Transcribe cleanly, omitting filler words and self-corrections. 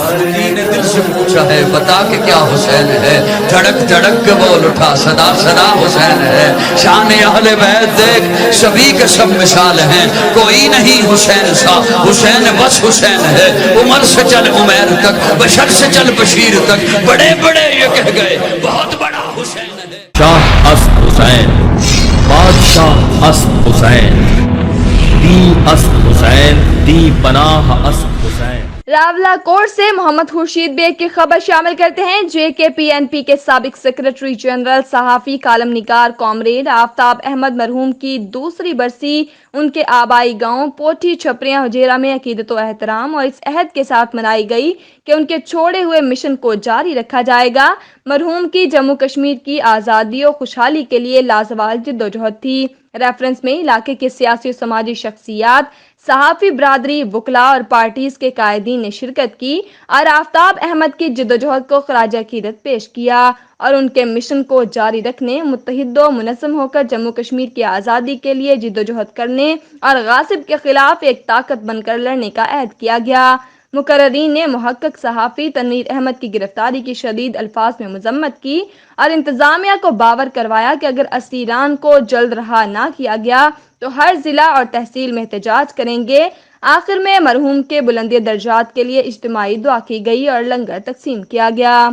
نے دل سے پوچھا ہے بتا کہ کیا حسین ہے، دھڑک دھڑک کے بول اٹھا صدا صدا حسین ہے۔ شان اہل بیت دیکھ سبھی کے سب مثال ہیں، کوئی نہیں حسین سا، حسین بس حسین ہے۔ عمر سے چل عمیر تک، بشر سے چل بشیر تک، بڑے بڑے یہ کہہ گئے بہت بڑا حسین ہے۔ شاہ اسد حسین، بادشاہ اسد حسین، دی اسد حسین، دی پناہ اسد حسین۔ راولہ کوٹ سے محمد خورشید بیگ کی خبر شامل کرتے ہیں۔ JKPNP کے سابق سیکرٹری جنرل، صحافی، کالم نگار کامریڈ آفتاب احمد مرحوم کی دوسری برسی ان کے آبائی گاؤں پوٹھی چھپریاں ہجیرہ میں عقیدت و احترام اور اس عہد کے ساتھ منائی گئی کہ ان کے چھوڑے ہوئے مشن کو جاری رکھا جائے گا۔ مرحوم کی جموں کشمیر کی آزادی و خوشحالی کے لیے لازوال جدوجہد تھی۔ ریفرنس میں علاقے کے سیاسی و سماجی شخصیات، صحافی برادری، وکلاء اور پارٹیز کے قائدین نے شرکت کی اور آفتاب احمد کی جدوجہد کو خراج عقیدت پیش کیا اور ان کے مشن کو جاری رکھنے، متحد و منظم ہو کر جموں کشمیر کی آزادی کے لیے جدوجہد کرنے اور غاصب کے خلاف ایک طاقت بن کر لڑنے کا عہد کیا گیا۔ مقررین نے محقق صحافی تنویر احمد کی گرفتاری کی شدید الفاظ میں مذمت کی اور انتظامیہ کو باور کروایا کہ اگر اسیران کو جلد رہا نہ کیا گیا تو ہر ضلع اور تحصیل میں احتجاج کریں گے۔ آخر میں مرحوم کے بلندی درجات کے لیے اجتماعی دعا کی گئی اور لنگر تقسیم کیا گیا۔